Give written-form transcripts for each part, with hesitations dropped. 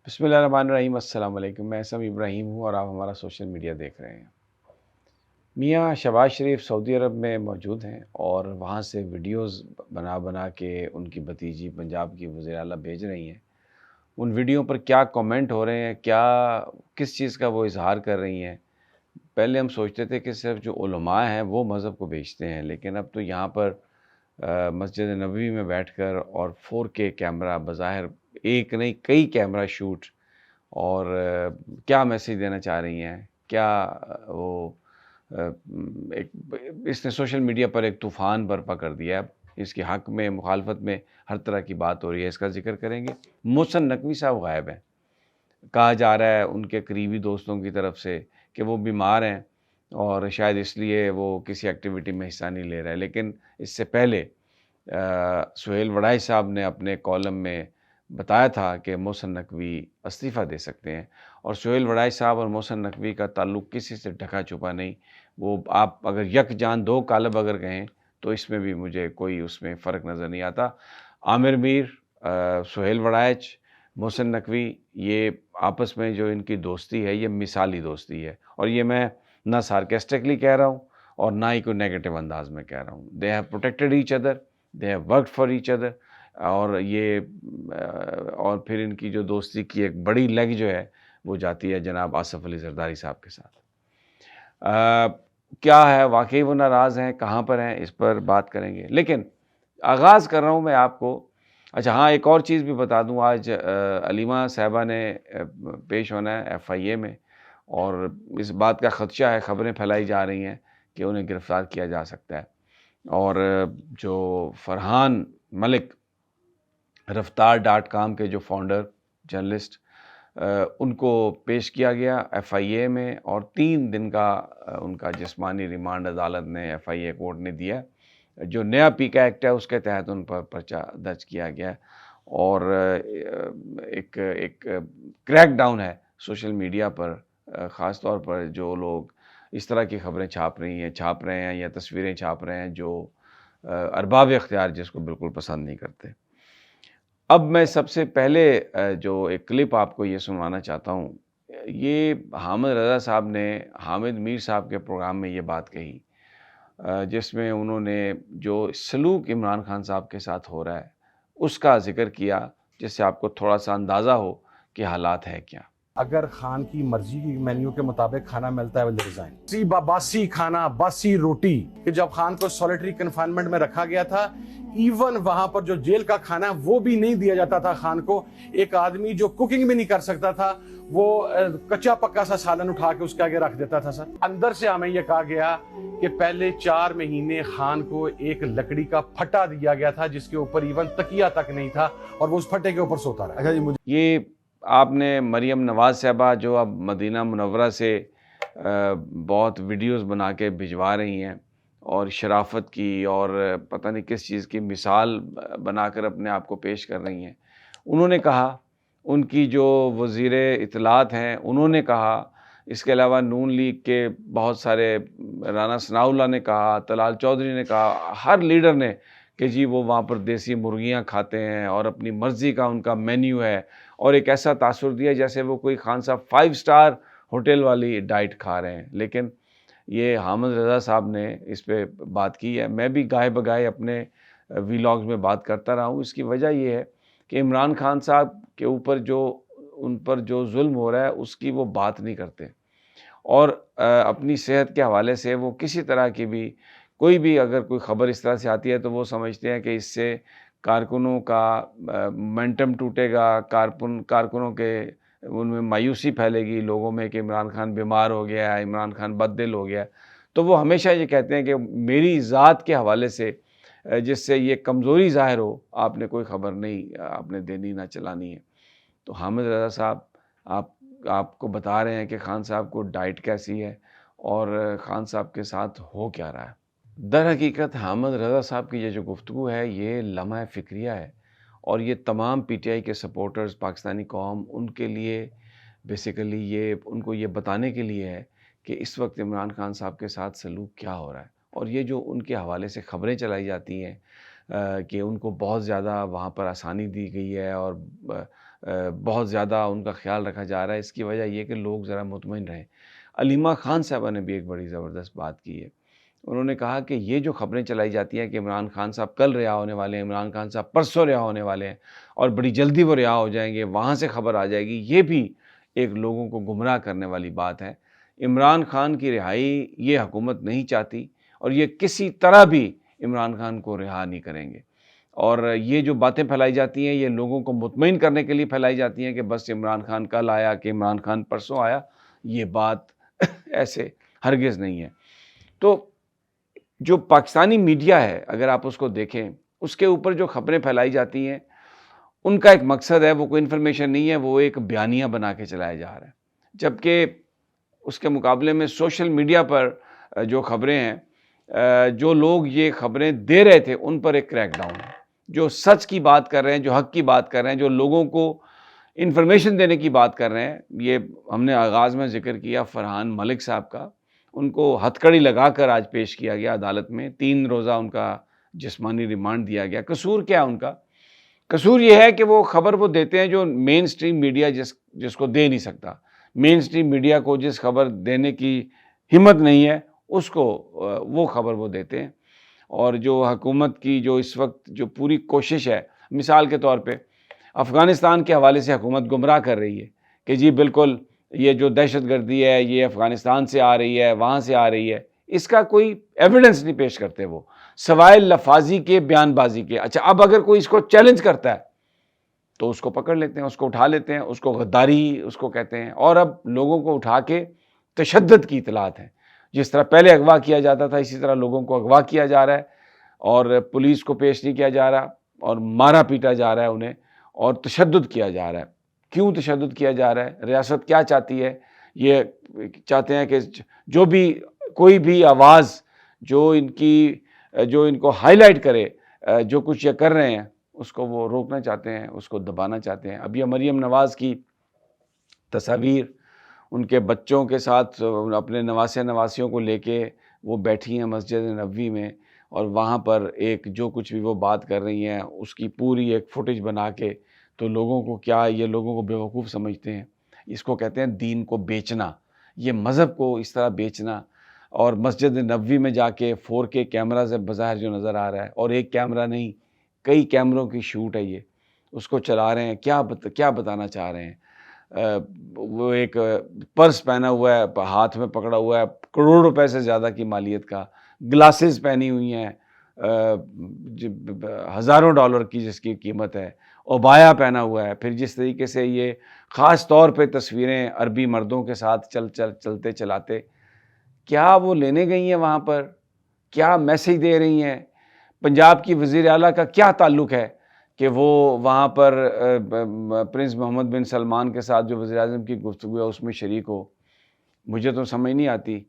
بسم اللہ الرحمن الرحیم۔ السلام علیکم، میں سم ابراہیم ہوں اور آپ ہمارا سوشل میڈیا دیکھ رہے ہیں۔ میاں شہباز شریف سعودی عرب میں موجود ہیں اور وہاں سے ویڈیوز بنا بنا کے ان کی بھتیجی پنجاب کی وزیر اعلیٰ بھیج رہی ہیں۔ ان ویڈیو پر کیا کومنٹ ہو رہے ہیں، کس چیز کا وہ اظہار کر رہی ہیں۔ پہلے ہم سوچتے تھے کہ صرف جو علماء ہیں وہ مذہب کو بیچتے ہیں، لیکن اب تو یہاں پر مسجد نبوی میں بیٹھ کر اور 4K کیمرہ، بظاہر ایک نہیں کئی کیمرہ شوٹ، اور کیا میسیج دینا چاہ رہی ہیں، کیا وہ ایک اس نے سوشل میڈیا پر ایک طوفان برپا کر دیا ہے۔ اس کے حق میں، مخالفت میں ہر طرح کی بات ہو رہی ہے، اس کا ذکر کریں گے۔ محسن نقوی صاحب غائب ہیں، کہا جا رہا ہے ان کے قریبی دوستوں کی طرف سے کہ وہ بیمار ہیں اور شاید اس لیے وہ کسی ایکٹیویٹی میں حصہ نہیں لے رہے، لیکن اس سے پہلے سہیل وڑائی صاحب نے اپنے کالم میں بتایا تھا کہ محسن نقوی استعفیٰ دے سکتے ہیں، اور سہیل وڑائی صاحب اور محسن نقوی کا تعلق کسی سے ڈھکا چھپا نہیں۔ وہ آپ اگر یک جان دو کالب اگر کہیں تو اس میں بھی مجھے کوئی اس میں فرق نظر نہیں آتا۔ عامر میر، سہیل وڑائچ، محسن نقوی، یہ آپس میں جو ان کی دوستی ہے یہ مثالی دوستی ہے، اور یہ میں نہ سارکیسٹکلی کہہ رہا ہوں اور نہ ہی کوئی نیگیٹو انداز میں کہہ رہا ہوں۔ They have protected each other, they have worked for each other, اور پھر ان کی جو دوستی کی ایک بڑی لیگ جو ہے وہ جاتی ہے جناب آصف علی زرداری صاحب کے ساتھ۔ کیا ہے واقعی وہ ناراض ہیں، کہاں پر ہیں، اس پر بات کریں گے، لیکن آغاز کر رہا ہوں میں آپ کو۔ اچھا ہاں، ایک اور چیز بھی بتا دوں، آج علیمہ صاحبہ نے پیش ہونا ہے FIA میں، اور اس بات کا خدشہ ہے، خبریں پھیلائی جا رہی ہیں کہ انہیں گرفتار کیا جا سکتا ہے، اور جو فرحان ملک رفتار.com کے جو فاؤنڈر جرنلسٹ، ان کو پیش کیا گیا FIA میں، اور 3 دن کا ان کا جسمانی ریمانڈ عدالت نے FIA کورٹ نے دیا۔ جو نیا پیکا ایکٹ ہے اس کے تحت ان پر پرچہ درج کیا گیا، اور ایک کریک ڈاؤن ہے سوشل میڈیا پر، خاص طور پر جو لوگ اس طرح کی خبریں چھاپ رہے ہیں یا تصویریں چھاپ رہے ہیں، جو ارباب اختیار جس کو بالکل پسند نہیں کرتے۔ اب میں سب سے پہلے جو ایک کلپ آپ کو یہ سنوانا چاہتا ہوں، یہ حامد رضا صاحب نے حامد میر صاحب کے پروگرام میں یہ بات کہی، جس میں انہوں نے جو سلوک عمران خان صاحب کے ساتھ ہو رہا ہے اس کا ذکر کیا، جس سے آپ کو تھوڑا سا اندازہ ہو کہ حالات ہے کیا۔ اگر خان کی مرضی کی مینیو کے مطابق کھانا ملتا ہے وہ ریزائن، باسی کھانا، باسی روٹی، کہ جب خان کو سولیٹری کنفائنمنٹ میں رکھا گیا تھا، ایون وہاں پر جو جیل کا کھانا وہ بھی نہیں دیا جاتا تھا خان کو۔ ایک آدمی جو کوکنگ بھی نہیں کر سکتا تھا وہ کچا پکا سا سالن اٹھا کے اس کے آگے رکھ دیتا تھا۔ سر اندر سے ہمیں یہ کہا گیا کہ پہلے 4 مہینے خان کو ایک لکڑی کا پھٹا دیا گیا تھا جس کے اوپر ایون تکیہ تک نہیں تھا، اور وہ اس پھٹے کے اوپر سوتا رہا۔ یہ آپ نے مریم نواز صاحبہ جو اب مدینہ منورہ سے بہت ویڈیوز بنا کے بھجوا رہی ہیں، اور شرافت کی اور پتہ نہیں کس چیز کی مثال بنا کر اپنے آپ کو پیش کر رہی ہیں۔ انہوں نے کہا، ان کی جو وزیر اطلاعات ہیں انہوں نے کہا، اس کے علاوہ نون لیگ کے بہت سارے، رانا ثناء اللہ نے کہا، طلال چودھری نے کہا، ہر لیڈر نے کہ جی وہ وہاں پر دیسی مرغیاں کھاتے ہیں اور اپنی مرضی کا ان کا مینیو ہے، اور ایک ایسا تاثر دیا جیسے وہ کوئی خان صاحب 5 سٹار ہوٹل والی ڈائٹ کھا رہے ہیں۔ لیکن یہ حامد رضا صاحب نے اس پہ بات کی ہے، میں بھی گاہے بگاہے اپنے ویلاگز میں بات کرتا رہا ہوں۔ اس کی وجہ یہ ہے کہ عمران خان صاحب کے اوپر ان پر جو ظلم ہو رہا ہے اس کی وہ بات نہیں کرتے، اور اپنی صحت کے حوالے سے وہ کسی طرح کی بھی کوئی بھی اگر کوئی خبر اس طرح سے آتی ہے تو وہ سمجھتے ہیں کہ اس سے کارکنوں کا مومنٹم ٹوٹے گا، کارکنوں کے ان میں مایوسی پھیلے گی لوگوں میں کہ عمران خان بیمار ہو گیا ہے، عمران خان بد دل ہو گیا ہے۔ تو وہ ہمیشہ یہ کہتے ہیں کہ میری ذات کے حوالے سے جس سے یہ کمزوری ظاہر ہو، آپ نے کوئی خبر نہیں آپ نے دینی نہ چلانی ہے۔ تو حامد رضا صاحب آپ کو بتا رہے ہیں کہ خان صاحب کو ڈائٹ کیسی ہے اور خان صاحب کے ساتھ ہو کیا رہا ہے۔ در حقیقت حامد رضا صاحب کی یہ جو گفتگو ہے یہ لمحہ فکریہ ہے، اور یہ تمام PTI کے سپورٹرز، پاکستانی قوم، ان کے لیے بیسیکلی یہ ان کو یہ بتانے کے لیے ہے کہ اس وقت عمران خان صاحب کے ساتھ سلوک کیا ہو رہا ہے، اور یہ جو ان کے حوالے سے خبریں چلائی جاتی ہیں کہ ان کو بہت زیادہ وہاں پر آسانی دی گئی ہے اور بہت زیادہ ان کا خیال رکھا جا رہا ہے۔ اس کی وجہ یہ کہ لوگ ذرا مطمئن رہیں۔ علیمہ خان صاحبہ نے بھی ایک بڑی زبردست بات کی ہے۔ انہوں نے کہا کہ یہ جو خبریں چلائی جاتی ہیں کہ عمران خان صاحب کل رہا ہونے والے ہیں، عمران خان صاحب پرسوں رہا ہونے والے ہیں اور بڑی جلدی وہ رہا ہو جائیں گے، وہاں سے خبر آ جائے گی، یہ بھی ایک لوگوں کو گمراہ کرنے والی بات ہے۔ عمران خان کی رہائی یہ حکومت نہیں چاہتی اور یہ کسی طرح بھی عمران خان کو رہا نہیں کریں گے، اور یہ جو باتیں پھیلائی جاتی ہیں یہ لوگوں کو مطمئن کرنے کے لیے پھیلائی جاتی ہیں کہ بس عمران خان کل آیا کہ عمران خان پرسوں آیا، یہ بات ایسے ہرگز نہیں ہے۔ تو جو پاکستانی میڈیا ہے اگر آپ اس کو دیکھیں، اس کے اوپر جو خبریں پھیلائی جاتی ہیں ان کا ایک مقصد ہے، وہ کوئی انفارمیشن نہیں ہے، وہ ایک بیانیہ بنا کے چلایا جا رہا ہے، جبکہ اس کے مقابلے میں سوشل میڈیا پر جو خبریں ہیں، جو لوگ یہ خبریں دے رہے تھے ان پر ایک کریک ڈاؤن ہے، جو سچ کی بات کر رہے ہیں، جو حق کی بات کر رہے ہیں، جو لوگوں کو انفارمیشن دینے کی بات کر رہے ہیں۔ یہ ہم نے آغاز میں ذکر کیا فرحان ملک صاحب کا، ان کو ہتھکڑی لگا کر آج پیش کیا گیا عدالت میں، 3 روزہ ان کا جسمانی ریمانڈ دیا گیا۔ قصور کیا ہے ان کا؟ قصور یہ ہے کہ وہ خبر وہ دیتے ہیں جو مین سٹریم میڈیا جس کو دے نہیں سکتا۔ مین سٹریم میڈیا کو جس خبر دینے کی ہمت نہیں ہے اس کو وہ خبر وہ دیتے ہیں، اور جو حکومت کی جو اس وقت جو پوری کوشش ہے، مثال کے طور پہ افغانستان کے حوالے سے حکومت گمراہ کر رہی ہے کہ جی بالکل یہ جو دہشت گردی ہے یہ افغانستان سے آ رہی ہے، وہاں سے آ رہی ہے، اس کا کوئی ایویڈنس نہیں پیش کرتے وہ، سوائے لفاظی کے، بیان بازی کے۔ اچھا، اب اگر کوئی اس کو چیلنج کرتا ہے تو اس کو پکڑ لیتے ہیں، اس کو اٹھا لیتے ہیں، اس کو غداری اس کو کہتے ہیں، اور اب لوگوں کو اٹھا کے تشدد کی اطلاعات ہیں۔ جس طرح پہلے اغوا کیا جاتا تھا اسی طرح لوگوں کو اغوا کیا جا رہا ہے، اور پولیس کو پیش نہیں کیا جا رہا، اور مارا پیٹا جا رہا ہے انہیں، اور تشدد کیا جا رہا ہے۔ کیوں تشدد کیا جا رہا ہے؟ ریاست کیا چاہتی ہے؟ یہ چاہتے ہیں کہ جو بھی کوئی بھی آواز جو ان کو ہائی لائٹ کرے جو کچھ یہ کر رہے ہیں اس کو وہ روکنا چاہتے ہیں، اس کو دبانا چاہتے ہیں۔ اب یہ مریم نواز کی تصاویر ان کے بچوں کے ساتھ اپنے نواسے نواسیوں کو لے کے وہ بیٹھی ہیں مسجد نبوی میں، اور وہاں پر ایک جو کچھ بھی وہ بات کر رہی ہیں اس کی پوری ایک فوٹیج بنا کے، تو لوگوں کو کیا، یہ لوگوں کو بیوقوف سمجھتے ہیں۔ اس کو کہتے ہیں دین کو بیچنا، یہ مذہب کو اس طرح بیچنا۔ اور مسجد نبوی میں جا کے 4K کیمرہ سے بظاہر جو نظر آ رہا ہے، اور ایک کیمرہ نہیں کئی کیمروں کی شوٹ ہے، یہ اس کو چلا رہے ہیں، کیا بتانا چاہ رہے ہیں؟ وہ ایک پرس پہنا ہوا ہے، ہاتھ میں پکڑا ہوا ہے کروڑ روپے سے زیادہ کی مالیت کا، گلاسز پہنی ہوئی ہیں ہزاروں ڈالر کی جس کی قیمت ہے، عبایا پہنا ہوا ہے۔ پھر جس طریقے سے یہ خاص طور پہ تصویریں عربی مردوں کے ساتھ چلتے چلاتے، کیا وہ لینے گئی ہیں وہاں پر؟ کیا میسیج دے رہی ہیں؟ پنجاب کی وزیر اعلیٰ کا کیا تعلق ہے کہ وہ وہاں پر پرنس محمد بن سلمان کے ساتھ جو وزیر اعظم کی گفتگو ہے اس میں شریک ہو؟ مجھے تو سمجھ نہیں آتی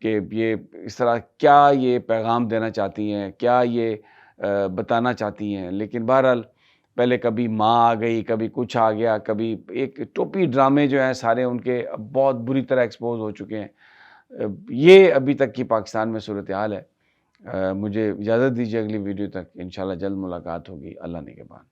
کہ یہ اس طرح کیا یہ پیغام دینا چاہتی ہیں، کیا یہ بتانا چاہتی ہیں۔ لیکن بہرحال پہلے کبھی ماں آ گئی، کبھی کچھ آ گیا، کبھی ایک ٹوپی ڈرامے جو ہیں سارے ان کے بہت بری طرح ایکسپوز ہو چکے ہیں۔ یہ ابھی تک کی پاکستان میں صورتحال ہے۔ مجھے اجازت دیجیے، اگلی ویڈیو تک انشاءاللہ جلد ملاقات ہوگی۔ اللہ نگہبان۔